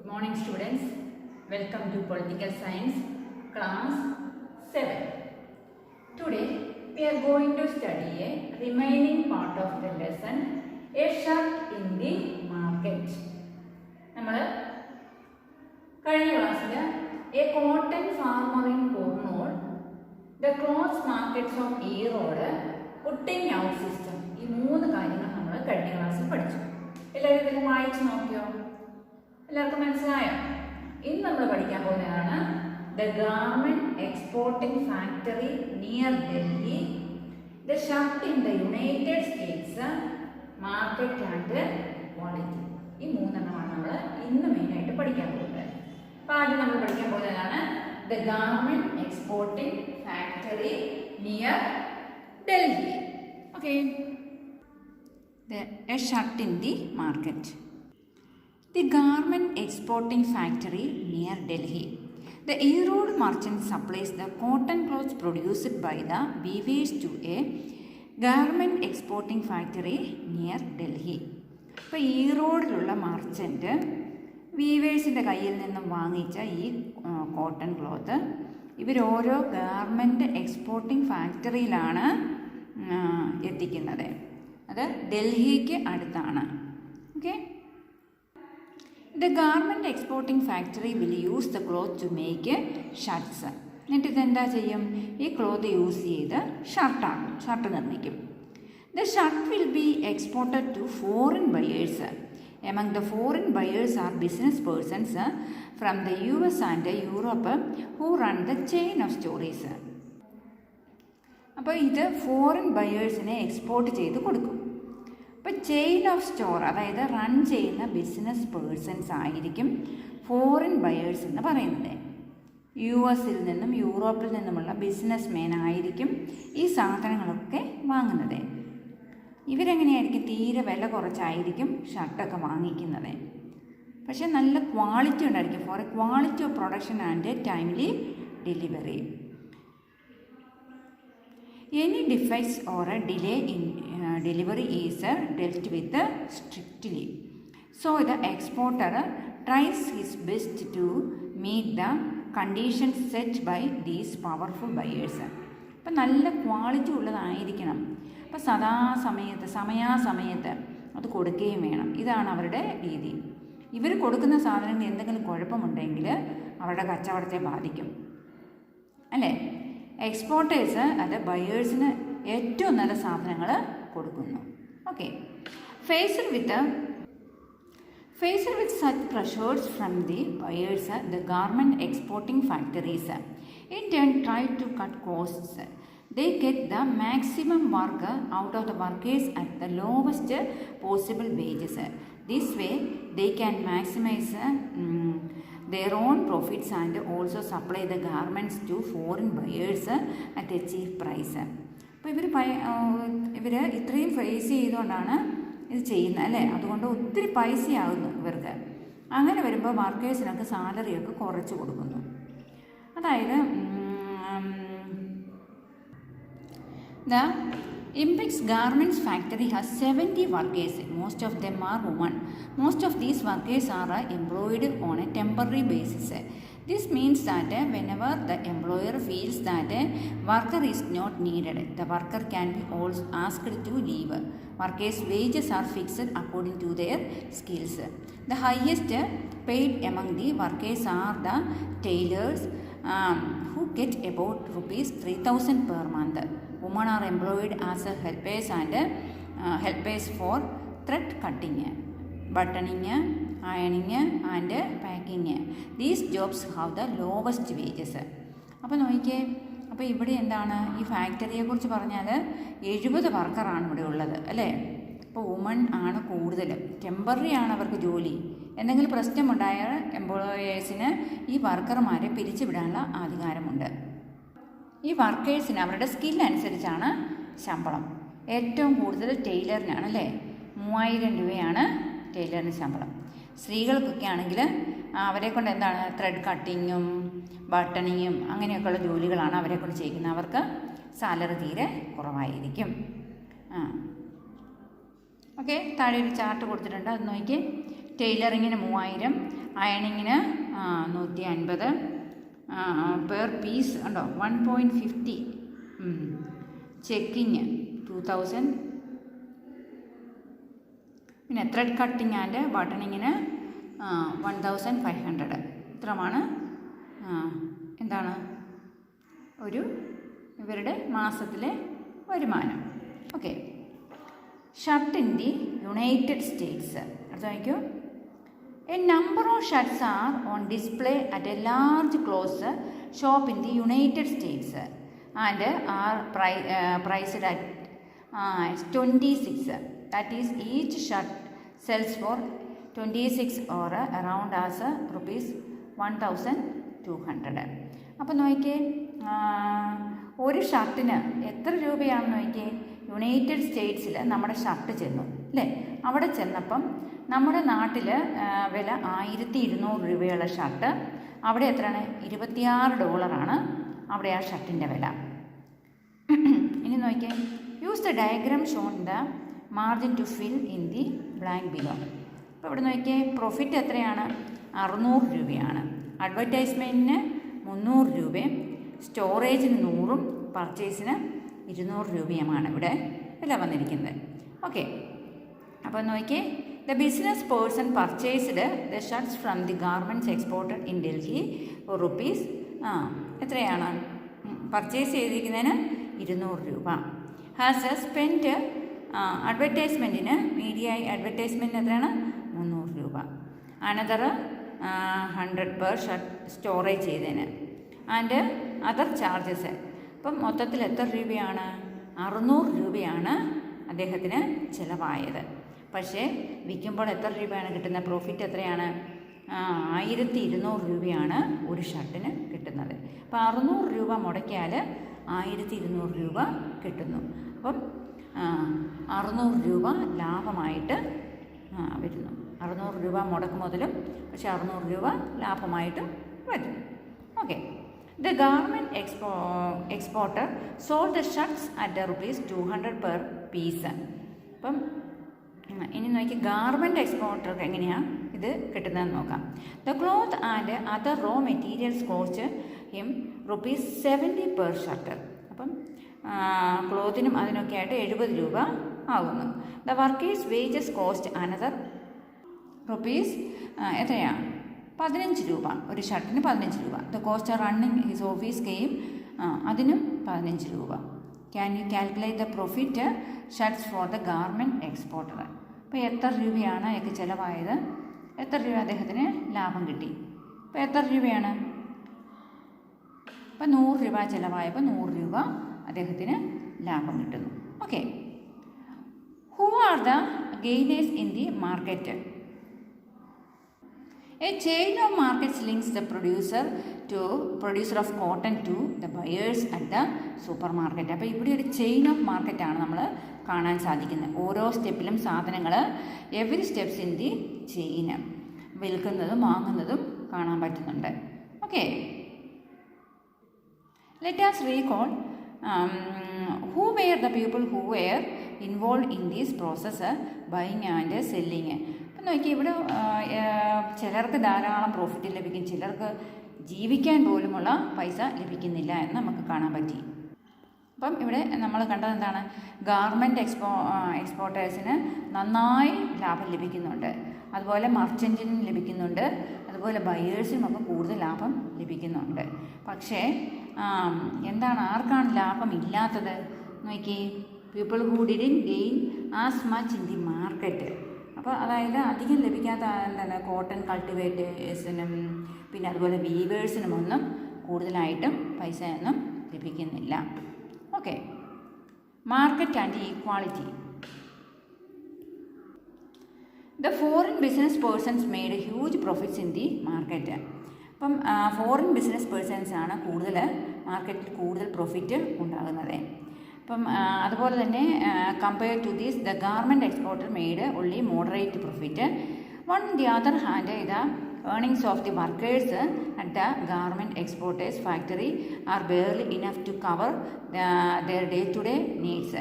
morning students, welcome to Political Science class 7. Today we are going to study a remaining part of the lesson, a shirt in the market. നമ്മൾ കഴിഞ്ഞ ക്ലാസ്സിൽ a cotton farmer in Kurnool, the clothes markets of Erode, putting out system, ഈ മൂന്ന് കാര്യങ്ങൾ നമ്മൾ കഴിഞ്ഞ ക്ലാസ്സിൽ പഠിച്ചു. എല്ലാവരും ഇതിൽ വായിച്ചു നോക്കിയോ? എല്ലാവർക്കും മനസ്സിലായോ? ഇന്ന് നമ്മൾ പഠിക്കാൻ പോകുന്നതാണ് the garment exporting factory near Delhi, the shirt in the United States, market and quality. ഈ മൂന്നെണ്ണമാണ് നമ്മൾ ഇന്ന് മെയിനായിട്ട് പഠിക്കാൻ പോകുന്നത്. അപ്പോൾ ആദ്യം നമ്മൾ പഠിക്കാൻ പോകുന്നതാണ് the garment exporting factory near Delhi. Okay, a shirt in the market. The garment exporting factory near Delhi. The Erode merchant supplies the cotton clothes produced by the weavers to a garment exporting factory near Delhi. ഇപ്പോൾ ഈറോഡിലുള്ള merchant വീവേഴ്സിൻ്റെ കയ്യിൽ നിന്നും വാങ്ങിച്ച ഈ cotton cloth ഇവരോരോ garment exporting ഫാക്ടറിയിലാണ് എത്തിക്കുന്നത്. അത് ഡൽഹിക്ക് അടുത്താണ്. Okay, the garment exporting factory will use the cloth to make shirts. എന്നിട്ട് ഇതെന്താ ചെയ്യും? ഈ ക്ലോത്ത് യൂസ് ചെയ്ത് ഷർട്ട് നിർമ്മിക്കും. The shirt will be exported to foreign buyers. Among the foreign buyers are business persons from the US and Europe who run the chain of stores. അപ്പോൾ ഇത് foreign ബയേഴ്സിനെ export ചെയ്ത് കൊടുക്കും. അപ്പോൾ chain of store, അതായത് run ചെയ്യുന്ന business persons ആയിരിക്കും foreign buyers എന്ന് പറയുന്നത്. US നിന്നും യൂറോപ്പിൽ നിന്നുമുള്ള ബിസിനസ് മെൻ ആയിരിക്കും ഈ സാധനങ്ങളൊക്കെ വാങ്ങുന്നത്. ഇവരെങ്ങനെയായിരിക്കും? തീരെ വില കുറച്ചായിരിക്കും ഷർട്ടൊക്കെ വാങ്ങിക്കുന്നത്. പക്ഷേ നല്ല ക്വാളിറ്റി ഉണ്ടായിരിക്കും. For a quality of production and timely delivery. Any defects or a delay in delivery is dealt with strictly. So the exporter tries his best to meet the conditions set by these powerful buyers. അപ്പം നല്ല quality ഉള്ളതായിരിക്കണം. അപ്പം സമയാസമയത്ത് അത് കൊടുക്കുകയും വേണം. ഇതാണ് അവരുടെ രീതി. ഇവർ കൊടുക്കുന്ന സാധനങ്ങൾ എന്തെങ്കിലും കുഴപ്പമുണ്ടെങ്കിൽ അവരുടെ കച്ചവടത്തെ ബാധിക്കും, അല്ലേ? എക്സ്പോർട്ടേഴ്സ് അത് ബയേഴ്സിന് ഏറ്റവും നല്ല സാധനങ്ങൾ കൊടുക്കുന്നു. Okay, faced with such pressures from the buyers, the garment exporting factories in turn try to cut costs. They get the maximum work out of the workers at the lowest possible wages. This way they can maximize their own profits and also supply the garments to foreign buyers at a cheap price. അപ്പോൾ ഇവർ ഇത്രയും face ചെയ്തുകൊണ്ടാണ് ഇത് ചെയ്യുന്നത്, അല്ലേ? അതുകൊണ്ട് ഒത്തിരി പൈസയാകുന്നു ഇവർക്ക്. അങ്ങനെ വരുമ്പോൾ വർക്കേഴ്സിനൊക്കെ സാലറിയൊക്കെ കുറച്ച് കൊടുക്കുന്നു. അതായത് the Impex Garments factory has 70 workers. Most of them are women. Most of these workers are employed on a temporary basis. This means that whenever the employer feels that a worker is not needed, the worker can be also asked to leave. Workers' wages are fixed according to their skills. The highest paid among the workers are the tailors, who get about ₹3,000 per month. Women are employed as helpers and helpers for thread cutting, buttoning, ironing and packing. These jobs have the lowest wages. അപ്പോൾ നോക്കിയേ, അപ്പോൾ ഇവിടെ എന്താണ് ഈ ഫാക്ടറിയെക്കുറിച്ച് പറഞ്ഞാൽ 70 വർക്കറാണ് ഇവിടെ ഉള്ളത്, അല്ലേ? അപ്പോൾ വുമൺ ആണ് കൂടുതൽ. ടെമ്പററി ആണ് അവർക്ക് ജോലി. എന്തെങ്കിലും പ്രശ്നമുണ്ടായ എംപ്ലോയേഴ്സിന് ഈ വർക്കർമാരെ പിരിച്ചുവിടാനുള്ള അധികാരമുണ്ട്. ഈ വർക്കേഴ്സിന് അവരുടെ സ്കിൽ അനുസരിച്ചാണ് ശമ്പളം. ഏറ്റവും കൂടുതൽ ടൈലറിനാണ്, അല്ലേ? 3000 രൂപയാണ് ടൈലറിന് ശമ്പളം. സ്ത്രീകൾക്കൊക്കെ ആണെങ്കിൽ അവരെ കൊണ്ട് എന്താണ് ത്രെഡ് കട്ടിങ്ങും ബട്ടണിങ്ങും അങ്ങനെയൊക്കെയുള്ള ജോലികളാണ് അവരെ കൊണ്ട് ചെയ്യുന്നത്. അവർക്ക് സാലറി തീരെ കുറവായിരിക്കും. ഓക്കെ, താഴെ ഒരു ചാർട്ട് കൊടുത്തിട്ടുണ്ട്, അത് നോക്കി. ടൈലറിങ്ങിന് 3000, അയണിങ്ങിന് 150 പെർ പീസ് ഉണ്ടോ 1.50, ചെക്കിങ് 2000, പിന്നെ ത്രെഡ് കട്ടിങ് ആൻഡ് ബട്ടണിങ്ങിന് 1500. ഇത്രമാണ് എന്താണ് ഒരു ഇവരുടെ മാസത്തിലെ വരുമാനം. Okay. Shirt in the United States. അടുത്ത നോക്കൂ. A number of shirts are on display at a large clothes shop in the United States and are priced at 26. That is, each shirt sells for 26 or around as rupees 1200. അപ്പോൾ നോക്കിയേ, ഒരു ഷർട്ടിന് എത്ര രൂപയാണെന്ന് നോക്കിയേ. United സ്റ്റേറ്റ്സിൽ നമ്മുടെ shirt ചെന്നു അല്ലേ. അവിടെ ചെന്നപ്പം നമ്മുടെ നാട്ടിൽ വില 1200 രൂപയുള്ള ഷർട്ട് അവിടെ എത്രയാണ്? $26 അവിടെ ആ ഷർട്ടിൻ്റെ വില. ഇനി നോക്കിയേ. Use the diagram shown the margin to fill in the blank below. അപ്പോൾ ഇവിടെ നോക്കിയേ, പ്രോഫിറ്റ് എത്രയാണ്? 600 രൂപയാണ്. അഡ്വർടൈസ്മെൻറ്റിന് 300 രൂപയും സ്റ്റോറേജിന് 100ഉം പർച്ചേസിന് 200 രൂപയുമാണ് ഇവിടെ വില വന്നിരിക്കുന്നത്. ഓക്കെ. അപ്പോൾ നോക്കിയേ, the business person purchased the shirts from the garments exported in Delhi rupees എത്രയാണ് പർച്ചേസ് ചെയ്തിരിക്കുന്നതിന്? 200 രൂപ. ഹാസ് സ്പെൻറ്റ് അഡ്വർടൈസ്മെൻറ്റിന് മീഡിയ അഡ്വർടൈസ്മെൻറ്റിന് എത്രയാണ്? 300 രൂപ. അനദർ 100 പെർ ഷർട്ട് സ്റ്റോറേജ് ചെയ്തതിന് ആൻഡ് അതർ ചാർജസ്. അപ്പം മൊത്തത്തിൽ എത്ര രൂപയാണ്? 600 രൂപയാണ് അദ്ദേഹത്തിന് ചിലവായത്. പക്ഷേ വിൽക്കുമ്പോൾ എത്ര രൂപയാണ് കിട്ടുന്നത്? പ്രോഫിറ്റ് എത്രയാണ്? 1200 രൂപയാണ് ഒരു ഷർട്ടിന് കിട്ടുന്നത്. അപ്പോൾ 600 രൂപ മുടക്കിയാൽ 1200 രൂപ കിട്ടുന്നു. അപ്പം 600 രൂപ ലാഭമായിട്ട് വരുന്നു. 600 രൂപ മുടക്ക് മുതലും പക്ഷേ 600 രൂപ ലാഭമായിട്ടും വരുന്നു. Okay. The garment exporter sold the shirts at rupees 200 per piece. അപ്പം ഇനി നോക്കി ഗാർമെൻറ്റ് എക്സ്പോർട്ടർക്ക് എങ്ങനെയാണ് ഇത് കിട്ടുന്നതെന്ന് നോക്കാം. The cloth and other raw materials cost him rupees 70 per shirt. അപ്പം ക്ലോത്തിനും അതിനൊക്കെ ആയിട്ട് 70 രൂപ ആകുന്നു. The workers wages cost another rupees എത്രയാണ്? 15 രൂപ. ഒരു ഷർട്ടിന് 15 രൂപ. The cost running his office കെയും അതിനും 15 രൂപ. Can you calculate the profit shirts for the garment exporter. അപ്പോൾ എത്ര രൂപയാണ് അയാൾക്ക് ചിലവായത്? എത്ര രൂപ അദ്ദേഹത്തിന് ലാഭം കിട്ടി? അപ്പോൾ എത്ര രൂപയാണ്? അപ്പോൾ 100 രൂപ ചിലവായപ്പോൾ 100 രൂപ അദ്ദേഹത്തിന് ലാഭം കിട്ടുന്നു. Okay. Who are the gainers in the market? A chain of markets links the producer of cotton to the buyers at the supermarket. അപ്പോൾ ഇവിടെ ഒരു ചെയിൻ ഓഫ് മാർക്കറ്റാണ് നമ്മൾ കാണാൻ സാധിക്കുന്നത്. ഓരോ സ്റ്റെപ്പിലും സാധനങ്ങൾ every steps in the chain വിൽക്കുന്നതും വാങ്ങുന്നതും കാണാൻ പറ്റുന്നുണ്ട്. Okay. Let us recall who were the people who were involved in this process buying and selling. അപ്പം നോക്കി, ഇവിടെ ചിലർക്ക് ധാരാളം പ്രോഫിറ്റ് ലഭിക്കും, ചിലർക്ക് ജീവിക്കാൻ പോലുമുള്ള പൈസ ലഭിക്കുന്നില്ല എന്ന് നമുക്ക് കാണാൻ പറ്റി. അപ്പം ഇവിടെ നമ്മൾ കണ്ടത് എന്താണ്? ഗാർമെൻറ്റ് എക്സ്പോർട്ടേഴ്സിന് നന്നായി ലാഭം ലഭിക്കുന്നുണ്ട്, അതുപോലെ മർച്ചൻറ്റിനും ലഭിക്കുന്നുണ്ട്, അതുപോലെ ബയേഴ്സിനും ഒക്കെ കൂടുതൽ ലാഭം ലഭിക്കുന്നുണ്ട്. പക്ഷേ എന്താണ്, ആർക്കാണ് ലാഭം ഇല്ലാത്തത്? നോക്കി, people who didn't gain as much in the market. അപ്പോൾ അതായത് അധികം ലഭിക്കാത്ത എന്താണ്, കോട്ടൺ കൾട്ടിവേറ്റേഴ്സിനും പിന്നെ അതുപോലെ വീവേഴ്സിനും ഒന്നും കൂടുതലായിട്ടും പൈസയൊന്നും ലഭിക്കുന്നില്ല. Okay. Market and equality. The foreign business persons made huge profits in the market. അപ്പം ഫോറിൻ ബിസിനസ് പേഴ്സൺസാണ് കൂടുതൽ മാർക്കറ്റിൽ കൂടുതൽ പ്രോഫിറ്റ് ഉണ്ടാകുന്നത്. അപ്പം അതുപോലെ തന്നെ compared to these the garment exporter made only moderate profit. On the other hand the earnings of the workers at the garment exporters factory are barely enough to cover their day-to-day needs.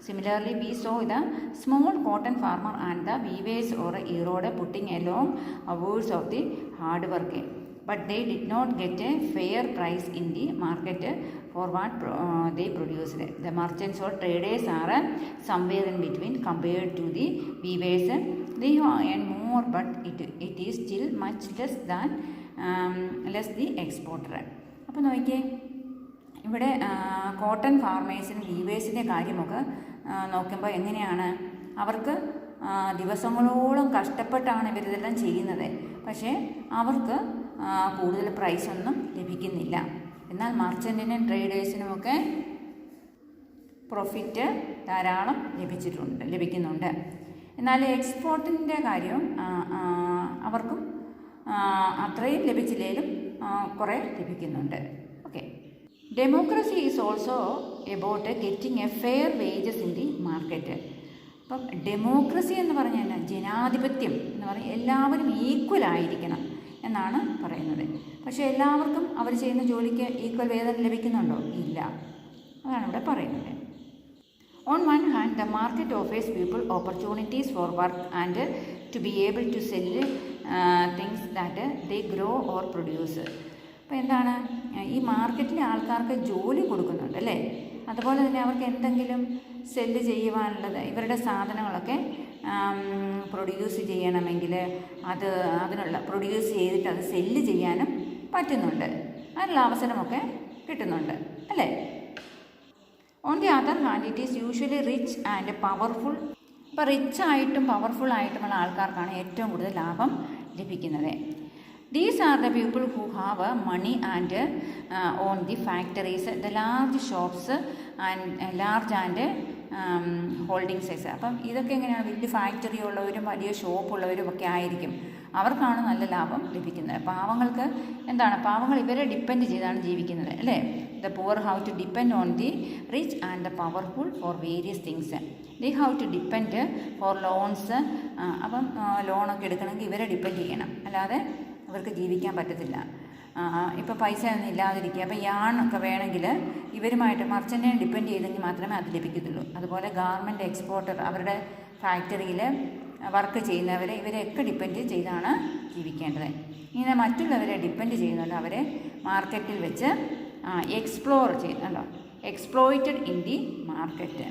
Similarly, we saw the small cotton farmer and the weavers or erode putting along hours of the hard work. But they did not get a fair price in the market for what they produced. The merchants or traders are somewhere in between compared to the weavers. They earn more, but it is still much less than the exporter. അപ്പോൾ നോക്കിയേ, ഇവിടെ cotton ഫാർമേഴ്സിന് വീവേഴ്സിൻ്റെ കാര്യമൊക്കെ നോക്കുമ്പോൾ എങ്ങനെയാണ്, അവർക്ക് ദിവസങ്ങളോളം കഷ്ടപ്പെട്ടാണ് ഇവരിതെല്ലാം ചെയ്യുന്നത്. പക്ഷേ അവർക്ക് കൂടുതൽ പ്രൈസൊന്നും ലഭിക്കുന്നില്ല. എന്നാൽ മർച്ചൻറ്റിനും ട്രേഡേഴ്സിനുമൊക്കെ പ്രോഫിറ്റ് ധാരാളം ലഭിക്കുന്നുണ്ട്. എന്നാൽ എക്സ്പോർട്ടിൻ്റെ കാര്യം അവർക്കും അത്രയും ലഭിച്ചില്ലെങ്കിലും കുറേ ലഭിക്കുന്നുണ്ട്. Okay, democracy is also about getting A fair wages in the market. അപ്പം ഡെമോക്രസി എന്ന് പറഞ്ഞാൽ ജനാധിപത്യം എന്ന് പറഞ്ഞാൽ എല്ലാവരും ഈക്വൽ ആയിരിക്കണം എന്നാണ് പറയുന്നത്. പക്ഷേ എല്ലാവർക്കും അവർ ചെയ്യുന്ന ജോലിക്ക് ഈക്വൽ വേതനം ലഭിക്കുന്നുണ്ടോ? ഇല്ല. അതാണ് ഇവിടെ പറയുന്നത്. On one hand, the market offers people opportunities for work and to be able to sell things that they grow or produce. അപ്പോൾ എന്താണ്, ഈ മാർക്കറ്റിലെ ആൾക്കാർക്ക് ജോലി കൊടുക്കുന്നുണ്ട് അല്ലേ. അതുപോലെ തന്നെ അവർക്ക് എന്തെങ്കിലും സെല്ല് ചെയ്യുവാനുള്ളത്, ഇവരുടെ സാധനങ്ങളൊക്കെ പ്രൊഡ്യൂസ് ചെയ്യണമെങ്കിൽ അതിനുള്ള പ്രൊഡ്യൂസ് ചെയ്തിട്ട് അത് സെല്ല് ചെയ്യാനും പറ്റുന്നുണ്ട്. അതിനുള്ള അവസരമൊക്കെ കിട്ടുന്നുണ്ട് അല്ലേ. On the other hand it is usually rich and powerful. ഇപ്പോൾ റിച്ച് ആയിട്ടും പവർഫുൾ ആയിട്ടുമുള്ള ആൾക്കാർക്കാണ് ഏറ്റവും കൂടുതൽ ലാഭം ലഭിക്കുന്നത്. These are the people who have money and own the factories, the large shops and large and holding size. അപ്പം ഇതൊക്കെ എങ്ങനെയാണ്, വലിയ ഫാക്ടറി ഉള്ളവരും വലിയ ഷോപ്പ് ഉള്ളവരും ഒക്കെ ആയിരിക്കും. അവർക്കാണ് നല്ല ലാഭം ലഭിക്കുന്നത്. പാവങ്ങൾക്ക് എന്താണ്, പാവങ്ങൾ ഇവരെ ഡിപ്പെൻഡ് ചെയ്താണ് ജീവിക്കുന്നത് അല്ലേ. The poor have to depend on the rich and the powerful for various things. They have to depend for loans. അപ്പം ലോണൊക്കെ എടുക്കണമെങ്കിൽ ഇവരെ ഡിപ്പെൻഡ് ചെയ്യണം, അല്ലാതെ അവർക്ക് ജീവിക്കാൻ പറ്റത്തില്ല. ഇപ്പോൾ പൈസ ഒന്നും ഇല്ലാതിരിക്കുക, അപ്പോൾ യാണൊക്കെ വേണമെങ്കിൽ ഇവരുമായിട്ട് മർച്ചൻറ്റിനെ ഡിപ്പെൻഡ് ചെയ്തെങ്കിൽ മാത്രമേ അത് ലഭിക്കത്തുള്ളൂ. അതുപോലെ ഗാർമെൻറ്റ് എക്സ്പോർട്ടർ, അവരുടെ ഫാക്ടറിയിൽ വർക്ക് ചെയ്യുന്നവരെ ഇവരെയൊക്കെ ഡിപ്പെൻഡ് ചെയ്താണ് ജീവിക്കേണ്ടത്. ഇങ്ങനെ മറ്റുള്ളവരെ ഡിപ്പെൻഡ് ചെയ്യുന്നുണ്ട്, അവരെ മാർക്കറ്റിൽ വെച്ച് എക്സ്പ്ലോർ ചെയ്യുന്നുണ്ടോ, എക്സ്പ്ലോയിറ്റഡ് ഇൻ ദി മാർക്കറ്റ്.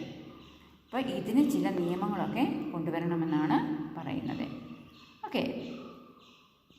അപ്പോൾ ഇതിന് ചില നിയമങ്ങളൊക്കെ കൊണ്ടുവരണമെന്നാണ് പറയുന്നത്. ഓക്കെ.